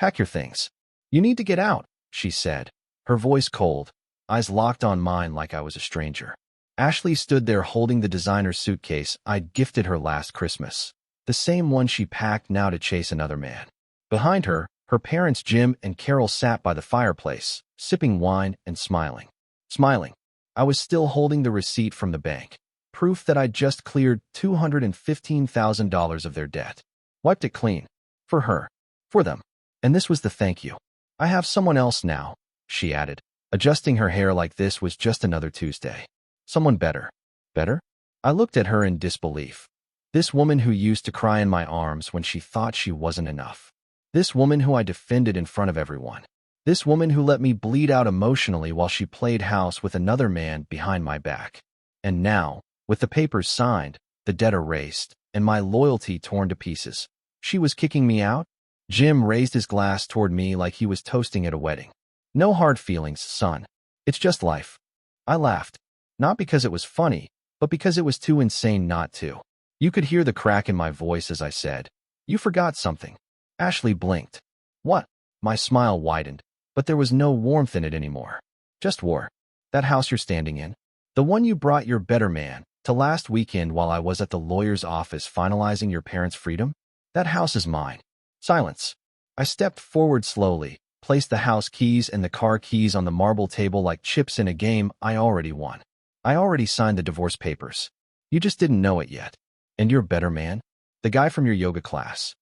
Pack your things. You need to get out, she said, her voice cold, eyes locked on mine like I was a stranger. Ashley stood there holding the designer suitcase I'd gifted her last Christmas, the same one she packed now to chase another man. Behind her, her parents Jim and Carol sat by the fireplace, sipping wine and smiling. Smiling. I was still holding the receipt from the bank, proof that I'd just cleared $215,000 of their debt. Wiped it clean. For her. For them. And this was the thank you. I have someone else now, she added, adjusting her hair like this was just another Tuesday. Someone better. Better? I looked at her in disbelief. This woman who used to cry in my arms when she thought she wasn't enough. This woman who I defended in front of everyone. This woman who let me bleed out emotionally while she played house with another man behind my back. And now, with the papers signed, the debt erased, and my loyalty torn to pieces, she was kicking me out? Jim raised his glass toward me like he was toasting at a wedding. No hard feelings, son. It's just life. I laughed. Not because it was funny, but because it was too insane not to. You could hear the crack in my voice as I said, "You forgot something." Ashley blinked. What? My smile widened, but there was no warmth in it anymore. Just war. That house you're standing in. The one you brought your better man to last weekend while I was at the lawyer's office finalizing your parents' freedom? That house is mine. Silence. I stepped forward slowly, placed the house keys and the car keys on the marble table like chips in a game I already won. I already signed the divorce papers. You just didn't know it yet. And your better man? The guy from your yoga class.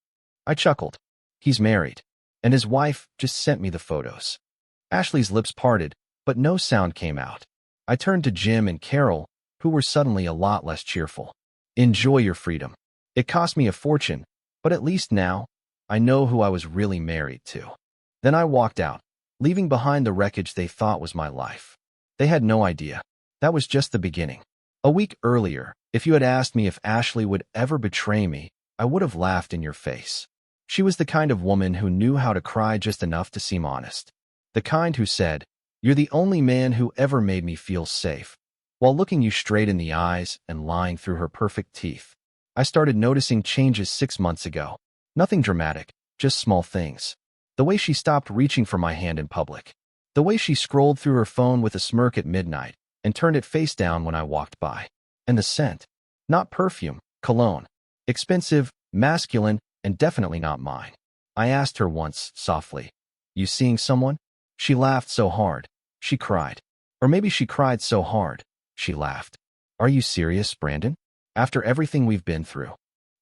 I chuckled. He's married. And his wife just sent me the photos. Ashley's lips parted, but no sound came out. I turned to Jim and Carol, who were suddenly a lot less cheerful. Enjoy your freedom. It cost me a fortune, but at least now, I know who I was really married to. Then I walked out, leaving behind the wreckage they thought was my life. They had no idea. That was just the beginning. A week earlier, if you had asked me if Ashley would ever betray me, I would have laughed in your face. She was the kind of woman who knew how to cry just enough to seem honest. The kind who said, "You're the only man who ever made me feel safe," while looking you straight in the eyes and lying through her perfect teeth. I started noticing changes 6 months ago. Nothing dramatic, just small things. The way she stopped reaching for my hand in public. The way she scrolled through her phone with a smirk at midnight and turned it face down when I walked by. And the scent. Not perfume, cologne. Expensive, masculine, and definitely not mine. I asked her once, softly, "You seeing someone?" She laughed so hard. She cried. Or maybe she cried so hard. She laughed. "Are you serious, Brandon? After everything we've been through?"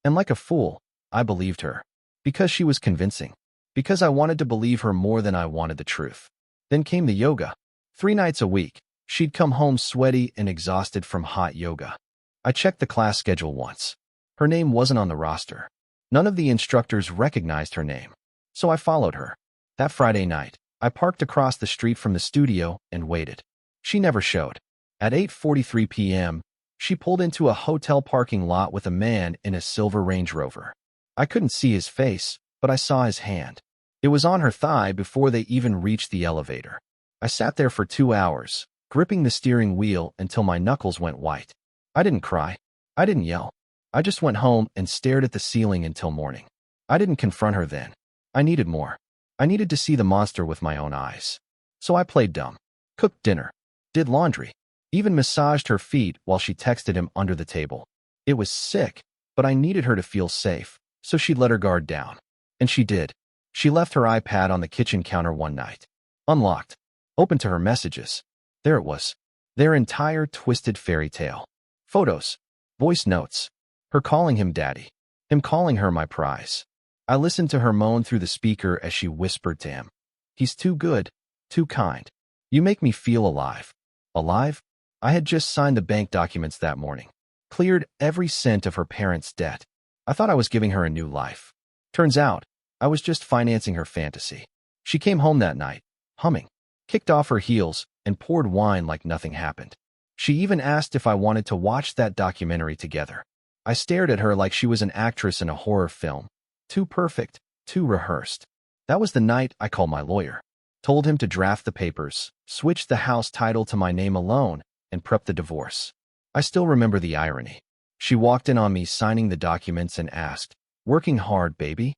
And like a fool, I believed her. Because she was convincing. Because I wanted to believe her more than I wanted the truth. Then came the yoga. 3 nights a week. She'd come home sweaty and exhausted from hot yoga. I checked the class schedule once. Her name wasn't on the roster. None of the instructors recognized her name. So I followed her. That Friday night, I parked across the street from the studio and waited. She never showed. At 8:43 p.m., she pulled into a hotel parking lot with a man in a silver Range Rover. I couldn't see his face, but I saw his hand. It was on her thigh before they even reached the elevator. I sat there for 2 hours, gripping the steering wheel until my knuckles went white. I didn't cry. I didn't yell. I just went home and stared at the ceiling until morning. I didn't confront her then. I needed more. I needed to see the monster with my own eyes. So I played dumb. Cooked dinner. Did laundry. Even massaged her feet while she texted him under the table. It was sick, but I needed her to feel safe, so she'd let her guard down. And she did. She left her iPad on the kitchen counter one night. Unlocked. Open to her messages. There it was. Their entire twisted fairy tale. Photos. Voice notes. Her calling him daddy. Him calling her my prize. I listened to her moan through the speaker as she whispered to him. "He's too good. Too kind. You make me feel alive." Alive? I had just signed the bank documents that morning. Cleared every cent of her parents' debt. I thought I was giving her a new life. Turns out, I was just financing her fantasy. She came home that night, humming, kicked off her heels, and poured wine like nothing happened. She even asked if I wanted to watch that documentary together. I stared at her like she was an actress in a horror film. Too perfect, too rehearsed. That was the night I called my lawyer. Told him to draft the papers, switch the house title to my name alone, and prep the divorce. I still remember the irony. She walked in on me signing the documents and asked, "Working hard, baby?"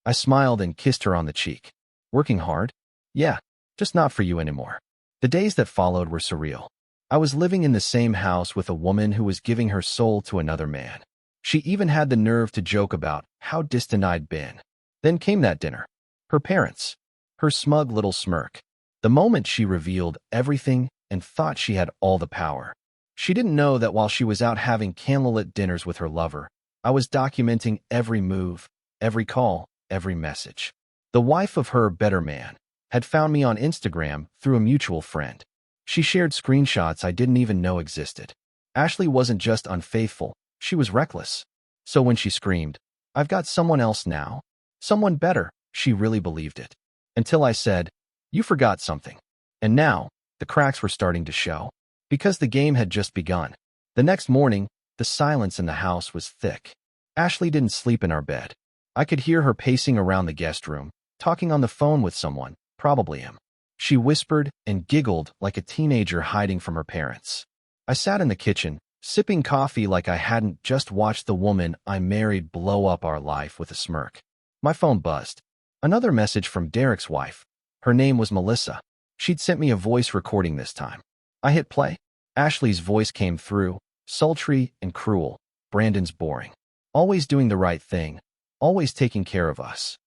I smiled and kissed her on the cheek. Working hard? Yeah, just not for you anymore. The days that followed were surreal. I was living in the same house with a woman who was giving her soul to another man. She even had the nerve to joke about how distant I'd been. Then came that dinner. Her parents. Her smug little smirk. The moment she revealed everything and thought she had all the power. She didn't know that while she was out having candlelit dinners with her lover, I was documenting every move, every call, every message. The wife of her better man had found me on Instagram through a mutual friend. She shared screenshots I didn't even know existed. Ashley wasn't just unfaithful, she was reckless. So when she screamed, "I've got someone else now, someone better," she really believed it. Until I said, "You forgot something." And now, the cracks were starting to show. Because the game had just begun. The next morning, the silence in the house was thick. Ashley didn't sleep in our bed. I could hear her pacing around the guest room, talking on the phone with someone, probably him. She whispered and giggled like a teenager hiding from her parents. I sat in the kitchen, sipping coffee like I hadn't just watched the woman I married blow up our life with a smirk. My phone buzzed. Another message from Derek's wife. Her name was Melissa. She'd sent me a voice recording this time. I hit play. Ashley's voice came through, sultry and cruel. Brandon's boring. Always doing the right thing. Always taking care of us.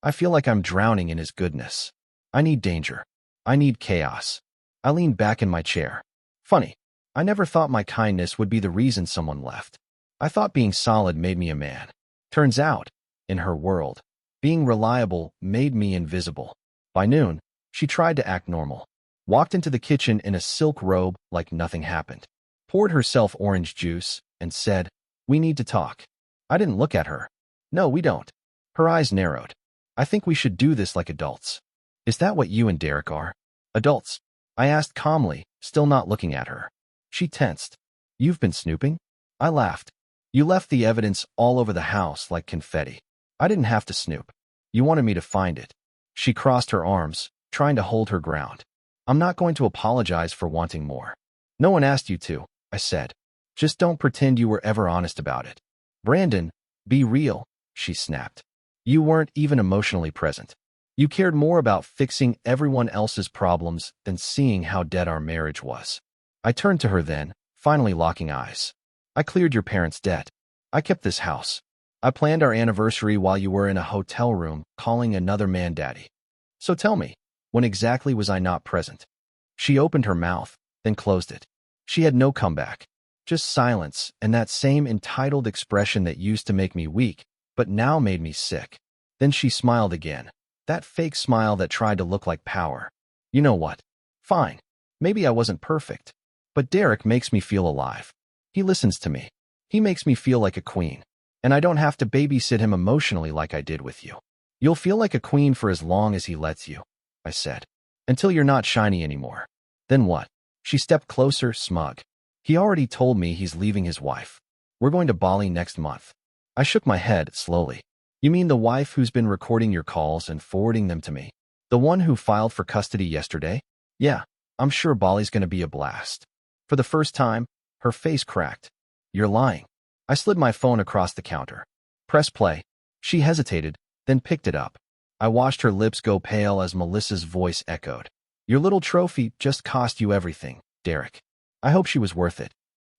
I feel like I'm drowning in his goodness. I need danger. I need chaos. I leaned back in my chair. Funny. I never thought my kindness would be the reason someone left. I thought being solid made me a man. Turns out, in her world, being reliable made me invisible. By noon, she tried to act normal. Walked into the kitchen in a silk robe like nothing happened. Poured herself orange juice and said, "We need to talk." I didn't look at her. "No, we don't." Her eyes narrowed. "I think we should do this like adults." "Is that what you and Derek are? Adults?" I asked calmly, still not looking at her. She tensed. "You've been snooping?" I laughed. "You left the evidence all over the house like confetti. I didn't have to snoop. You wanted me to find it." She crossed her arms, trying to hold her ground. "I'm not going to apologize for wanting more." "No one asked you to," I said. "Just don't pretend you were ever honest about it." "Brandon, be real," she snapped. "You weren't even emotionally present. You cared more about fixing everyone else's problems than seeing how dead our marriage was." I turned to her then, finally locking eyes. "I cleared your parents' debt. I kept this house. I planned our anniversary while you were in a hotel room calling another man daddy. So tell me, when exactly was I not present?" She opened her mouth, then closed it. She had no comeback. Just silence and that same entitled expression that used to make me weak, but now made me sick. Then she smiled again. That fake smile that tried to look like power. "You know what? Fine. Maybe I wasn't perfect. But Derek makes me feel alive. He listens to me. He makes me feel like a queen. And I don't have to babysit him emotionally like I did with you. You'll feel like a queen for as long as he lets you," I said. "Until you're not shiny anymore. Then what?" She stepped closer, smug. "He already told me he's leaving his wife. We're going to Bali next month." I shook my head slowly. "You mean the wife who's been recording your calls and forwarding them to me? The one who filed for custody yesterday?" "Yeah, I'm sure Bali's going to be a blast." For the first time, her face cracked. "You're lying." I slid my phone across the counter. "Press play." She hesitated, then picked it up. I watched her lips go pale as Melissa's voice echoed. "Your little trophy just cost you everything, Derek. I hope she was worth it."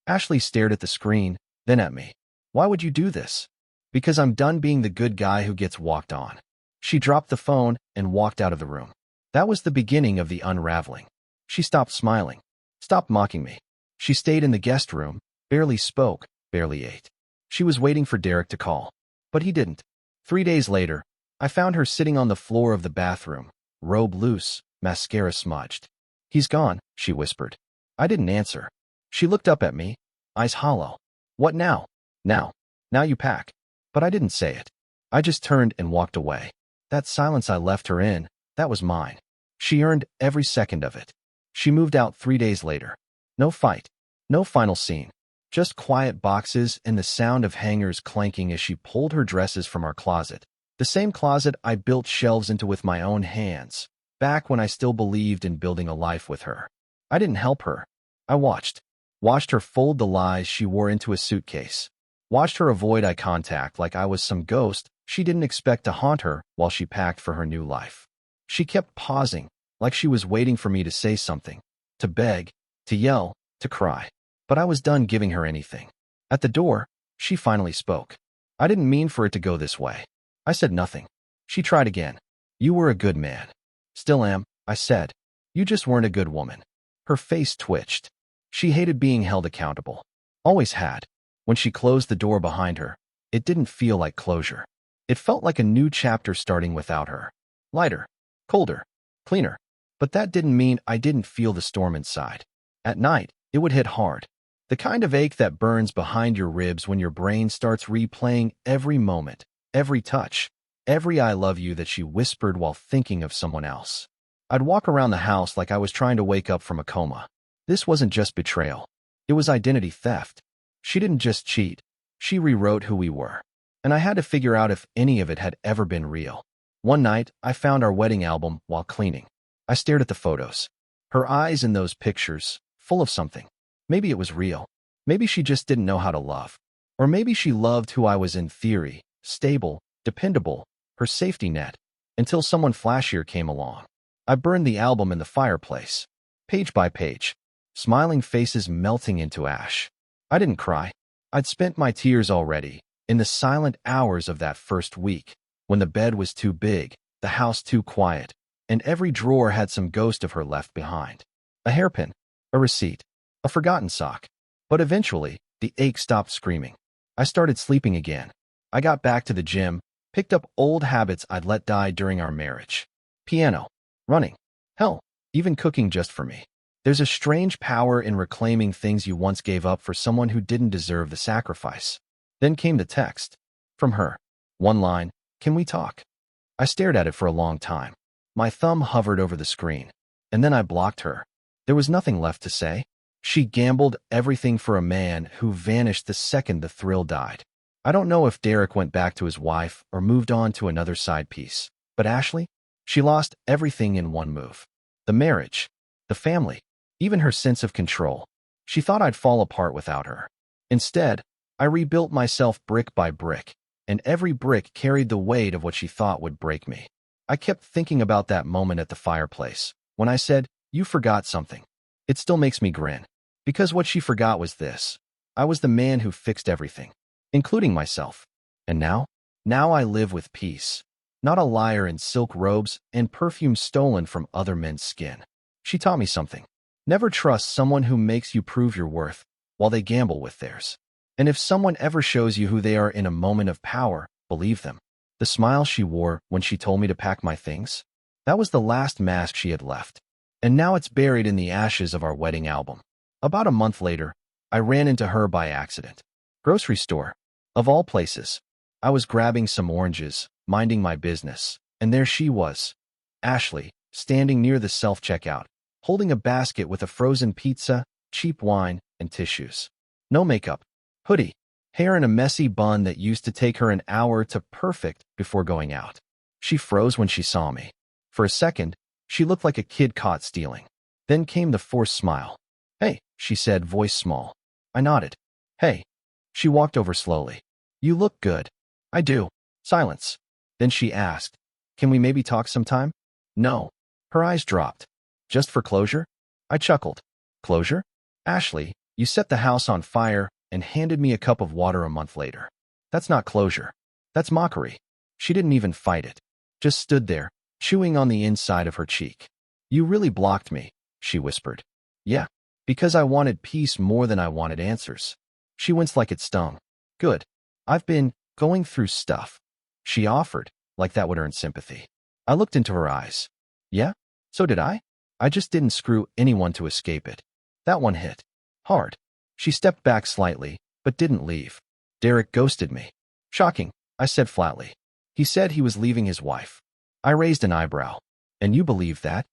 Ashley stared at the screen, then at me. "Why would you do this?" "Because I'm done being the good guy who gets walked on." She dropped the phone and walked out of the room. That was the beginning of the unraveling. She stopped smiling. Stopped mocking me. She stayed in the guest room, barely spoke, barely ate. She was waiting for Derek to call. But he didn't. 3 days later, I found her sitting on the floor of the bathroom, robe loose, mascara smudged. "He's gone," she whispered. I didn't answer. She looked up at me, eyes hollow. "What now?" Now you pack." But I didn't say it. I just turned and walked away. That silence I left her in, that was mine. She earned every second of it. She moved out 3 days later. No fight. No final scene. Just quiet boxes and the sound of hangers clanking as she pulled her dresses from our closet. The same closet I built shelves into with my own hands, back when I still believed in building a life with her. I didn't help her. I watched her fold the lies she wore into a suitcase. Watched her avoid eye contact like I was some ghost she didn't expect to haunt her while she packed for her new life. She kept pausing, like she was waiting for me to say something, to beg, to yell, to cry. But I was done giving her anything. At the door, she finally spoke. I didn't mean for it to go this way. I said nothing. She tried again. You were a good man. Still am, I said. You just weren't a good woman. Her face twitched. She hated being held accountable. Always had. When she closed the door behind her, it didn't feel like closure. It felt like a new chapter starting without her. Lighter, colder, cleaner. But that didn't mean I didn't feel the storm inside. At night, it would hit hard. The kind of ache that burns behind your ribs when your brain starts replaying every moment, every touch, every I love you that she whispered while thinking of someone else. I'd walk around the house like I was trying to wake up from a coma. This wasn't just betrayal. It was identity theft. She didn't just cheat. She rewrote who we were. And I had to figure out if any of it had ever been real. One night, I found our wedding album while cleaning. I stared at the photos. Her eyes in those pictures, full of something. Maybe it was real. Maybe she just didn't know how to love. Or maybe she loved who I was in theory, stable, dependable, her safety net, until someone flashier came along. I burned the album in the fireplace, page by page, smiling faces melting into ash. I didn't cry. I'd spent my tears already, in the silent hours of that first week, when the bed was too big, the house too quiet, and every drawer had some ghost of her left behind. A hairpin, a receipt, a forgotten sock. But eventually, the ache stopped screaming. I started sleeping again. I got back to the gym, picked up old habits I'd let die during our marriage. Piano, running, hell, even cooking just for me. There's a strange power in reclaiming things you once gave up for someone who didn't deserve the sacrifice. Then came the text. From her. One line, "Can we talk?" I stared at it for a long time. My thumb hovered over the screen. And then I blocked her. There was nothing left to say. She gambled everything for a man who vanished the second the thrill died. I don't know if Derek went back to his wife or moved on to another side piece. But Ashley? She lost everything in one move. The marriage. The family. Even her sense of control. She thought I'd fall apart without her. Instead, I rebuilt myself brick by brick, and every brick carried the weight of what she thought would break me. I kept thinking about that moment at the fireplace, when I said, "You forgot something." It still makes me grin. Because what she forgot was this. I was the man who fixed everything, including myself. And now? Now I live with peace. Not a liar in silk robes and perfume stolen from other men's skin. She taught me something. Never trust someone who makes you prove your worth while they gamble with theirs. And if someone ever shows you who they are in a moment of power, believe them. The smile she wore when she told me to pack my things, that was the last mask she had left. And now it's buried in the ashes of our wedding album. About a month later, I ran into her by accident. Grocery store. Of all places. I was grabbing some oranges, minding my business, and there she was. Ashley, standing near the self-checkout, holding a basket with a frozen pizza, cheap wine, and tissues. No makeup. Hoodie. Hair in a messy bun that used to take her an hour to perfect before going out. She froze when she saw me. For a second, she looked like a kid caught stealing. Then came the forced smile. "Hey," she said, voice small. I nodded. "Hey." She walked over slowly. "You look good." "I do." Silence. Then she asked, "Can we maybe talk sometime?" "No." Her eyes dropped. "Just for closure?" I chuckled. "Closure? Ashley, you set the house on fire and handed me a cup of water a month later. That's not closure. That's mockery." She didn't even fight it. Just stood there, chewing on the inside of her cheek. "You really blocked me," she whispered. "Yeah. Because I wanted peace more than I wanted answers." She winced like it stung. "Good. I've been going through stuff," she offered, like that would earn sympathy. I looked into her eyes. "Yeah? So did I? I just didn't screw anyone to escape it." That one hit. Hard. She stepped back slightly, but didn't leave. "Derek ghosted me." "Shocking," I said flatly. "He said he was leaving his wife." I raised an eyebrow. "And you believe that?"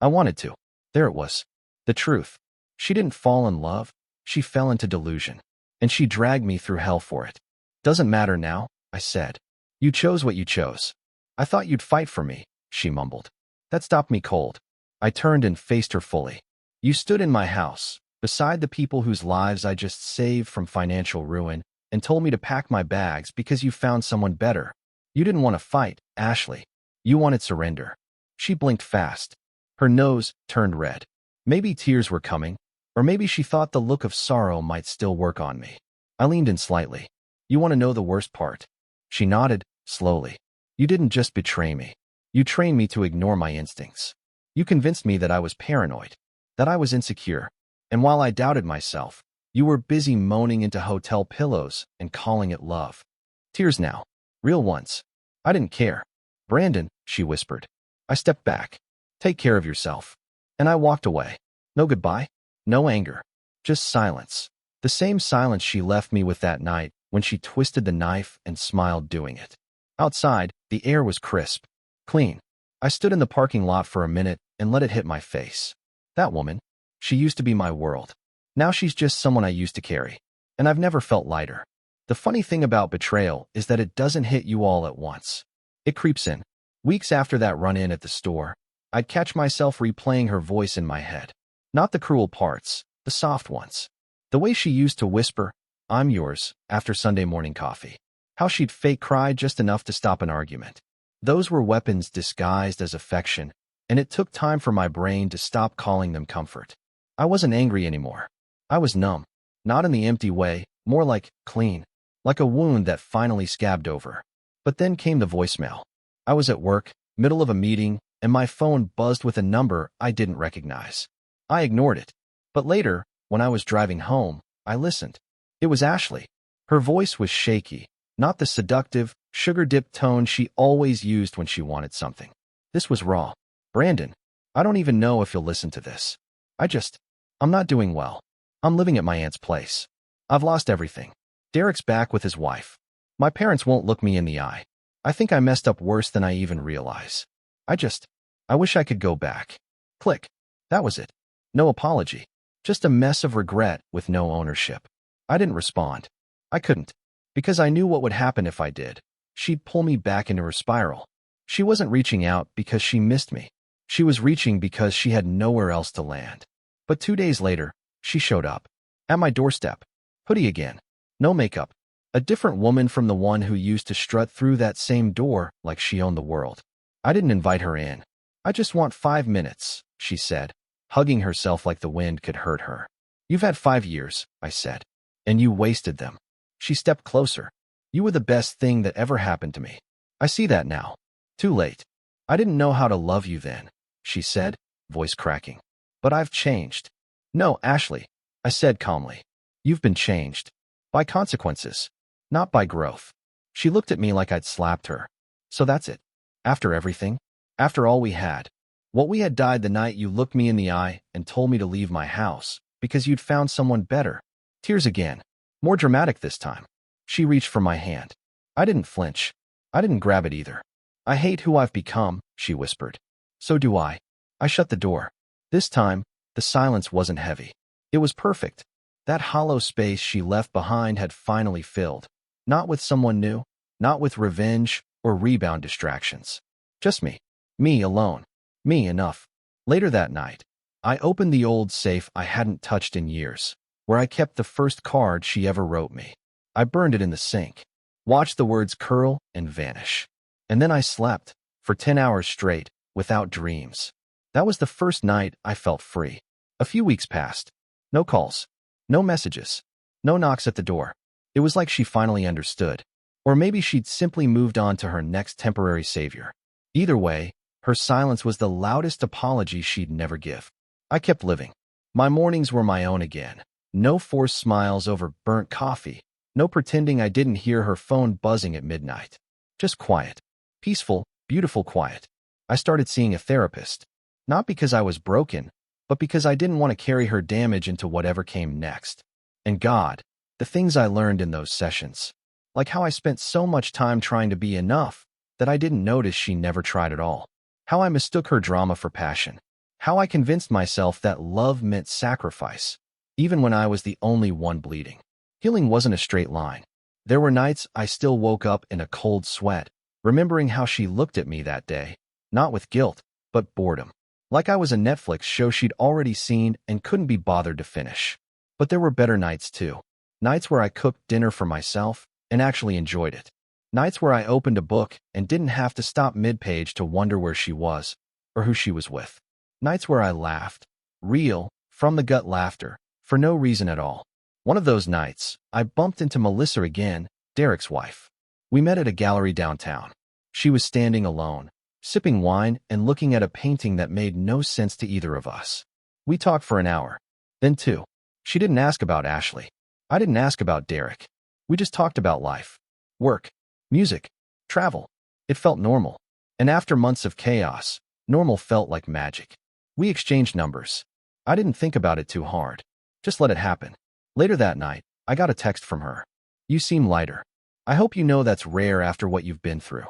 I wanted to. There it was. The truth. She didn't fall in love. She fell into delusion. And she dragged me through hell for it. "Doesn't matter now," I said. "You chose what you chose." "I thought you'd fight for me," she mumbled. That stopped me cold. I turned and faced her fully. "You stood in my house, beside the people whose lives I just saved from financial ruin, and told me to pack my bags because you found someone better. You didn't want to fight, Ashley. You wanted surrender." She blinked fast. Her nose turned red. Maybe tears were coming, or maybe she thought the look of sorrow might still work on me. I leaned in slightly. You want to know the worst part? She nodded, slowly. You didn't just betray me. You trained me to ignore my instincts. You convinced me that I was paranoid, that I was insecure. And while I doubted myself, you were busy moaning into hotel pillows and calling it love. Tears now. Real ones. I didn't care. Brandon, she whispered. I stepped back. Take care of yourself. And I walked away. No goodbye. No anger. Just silence. The same silence she left me with that night when she twisted the knife and smiled doing it. Outside, the air was crisp, clean. I stood in the parking lot for a minute and let it hit my face. That woman, she used to be my world. Now she's just someone I used to carry. And I've never felt lighter. The funny thing about betrayal is that it doesn't hit you all at once. It creeps in. Weeks after that run-in at the store, I'd catch myself replaying her voice in my head. Not the cruel parts, the soft ones. The way she used to whisper, "I'm yours," after Sunday morning coffee. How she'd fake cry just enough to stop an argument. Those were weapons disguised as affection, and it took time for my brain to stop calling them comfort. I wasn't angry anymore. I was numb. Not in the empty way, more like clean. Like a wound that finally scabbed over. But then came the voicemail. I was at work, middle of a meeting, and my phone buzzed with a number I didn't recognize. I ignored it. But later, when I was driving home, I listened. It was Ashley. Her voice was shaky, not the seductive, sugar-dipped tone she always used when she wanted something. This was raw. Brandon, I don't even know if you'll listen to this. I'm not doing well. I'm living at my aunt's place. I've lost everything. Derek's back with his wife. My parents won't look me in the eye. I think I messed up worse than I even realize. I wish I could go back. Click. That was it. No apology. Just a mess of regret with no ownership. I didn't respond. I couldn't. Because I knew what would happen if I did. She'd pull me back into her spiral. She wasn't reaching out because she missed me. She was reaching because she had nowhere else to land. But 2 days later, she showed up. At my doorstep. Hoodie again. No makeup. A different woman from the one who used to strut through that same door like she owned the world. I didn't invite her in. I just want 5 minutes, she said, hugging herself like the wind could hurt her. You've had 5 years, I said. And you wasted them. She stepped closer. You were the best thing that ever happened to me. I see that now. Too late. I didn't know how to love you then, she said, voice cracking. But I've changed. No, Ashley, I said calmly. You've been changed. By consequences. Not by growth. She looked at me like I'd slapped her. So that's it. After everything? After all we had? What we had died the night you looked me in the eye and told me to leave my house because you'd found someone better. Tears again. More dramatic this time. She reached for my hand. I didn't flinch. I didn't grab it either. I hate who I've become, she whispered. So do I. I shut the door. This time, the silence wasn't heavy. It was perfect. That hollow space she left behind had finally filled. Not with someone new, not with revenge or rebound distractions. Just me. Me alone. Me enough. Later that night, I opened the old safe I hadn't touched in years, where I kept the first card she ever wrote me. I burned it in the sink, watched the words curl and vanish. And then I slept, for 10 hours straight, without dreams. That was the first night I felt free. A few weeks passed. No calls. No messages. No knocks at the door. It was like she finally understood. Or maybe she'd simply moved on to her next temporary savior. Either way, her silence was the loudest apology she'd never give. I kept living. My mornings were my own again. No forced smiles over burnt coffee. No pretending I didn't hear her phone buzzing at midnight. Just quiet. Peaceful, beautiful quiet. I started seeing a therapist. Not because I was broken, but because I didn't want to carry her damage into whatever came next. And God, the things I learned in those sessions. Like how I spent so much time trying to be enough that I didn't notice she never tried at all. How I mistook her drama for passion. How I convinced myself that love meant sacrifice, even when I was the only one bleeding. Healing wasn't a straight line. There were nights I still woke up in a cold sweat, remembering how she looked at me that day, not with guilt, but boredom. Like I was a Netflix show she'd already seen and couldn't be bothered to finish. But there were better nights too. Nights where I cooked dinner for myself and actually enjoyed it. Nights where I opened a book and didn't have to stop mid-page to wonder where she was, or who she was with. Nights where I laughed, real, from the gut laughter, for no reason at all. One of those nights, I bumped into Melissa again, Derek's wife. We met at a gallery downtown. She was standing alone, sipping wine and looking at a painting that made no sense to either of us. We talked for an hour, then two. She didn't ask about Ashley. I didn't ask about Derek. We just talked about life, work, music, travel. It felt normal. And after months of chaos, normal felt like magic. We exchanged numbers. I didn't think about it too hard. Just let it happen. Later that night, I got a text from her. "You seem lighter. I hope you know that's rare after what you've been through."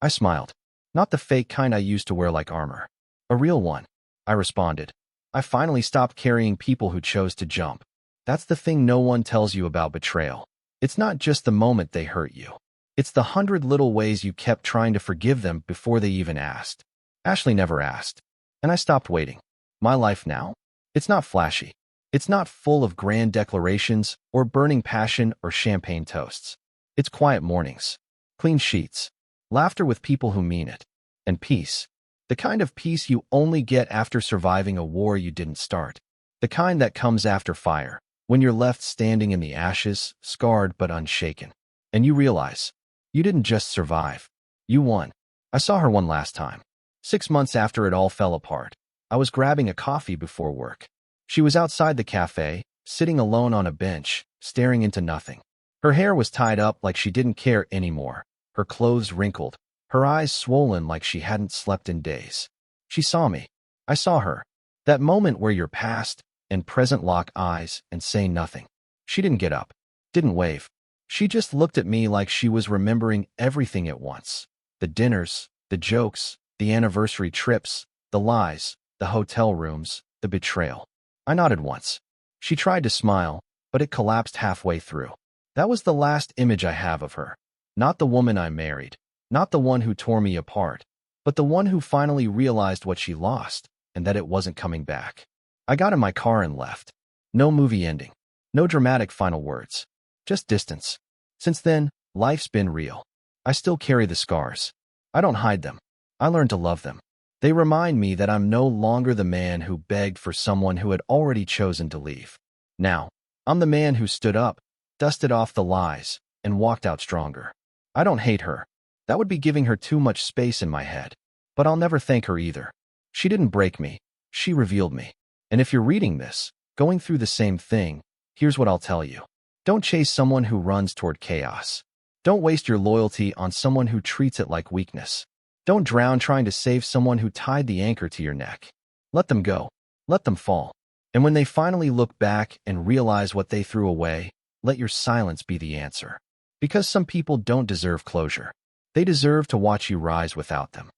I smiled. Not the fake kind I used to wear like armor. A real one. I responded. I finally stopped carrying people who chose to jump. That's the thing no one tells you about betrayal. It's not just the moment they hurt you. It's the 100 little ways you kept trying to forgive them before they even asked. Ashley never asked. And I stopped waiting. My life now? It's not flashy. It's not full of grand declarations or burning passion or champagne toasts. It's quiet mornings, clean sheets, laughter with people who mean it, and peace. The kind of peace you only get after surviving a war you didn't start. The kind that comes after fire, when you're left standing in the ashes, scarred but unshaken. And you realize, you didn't just survive. You won. I saw her one last time. 6 months after it all fell apart. I was grabbing a coffee before work. She was outside the cafe, sitting alone on a bench, staring into nothing. Her hair was tied up like she didn't care anymore, her clothes wrinkled, her eyes swollen like she hadn't slept in days. She saw me. I saw her. That moment where your past and present lock eyes and say nothing. She didn't get up, didn't wave. She just looked at me like she was remembering everything at once. The dinners, the jokes, the anniversary trips, the lies, the hotel rooms, the betrayal. I nodded once. She tried to smile, but it collapsed halfway through. That was the last image I have of her. Not the woman I married, not the one who tore me apart, but the one who finally realized what she lost and that it wasn't coming back. I got in my car and left. No movie ending. No dramatic final words. Just distance. Since then, life's been real. I still carry the scars. I don't hide them. I learned to love them. They remind me that I'm no longer the man who begged for someone who had already chosen to leave. Now, I'm the man who stood up, dusted off the lies, and walked out stronger. I don't hate her. That would be giving her too much space in my head. But I'll never thank her either. She didn't break me. She revealed me. And if you're reading this, going through the same thing, here's what I'll tell you. Don't chase someone who runs toward chaos. Don't waste your loyalty on someone who treats it like weakness. Don't drown trying to save someone who tied the anchor to your neck. Let them go. Let them fall. And when they finally look back and realize what they threw away, let your silence be the answer. Because some people don't deserve closure. They deserve to watch you rise without them.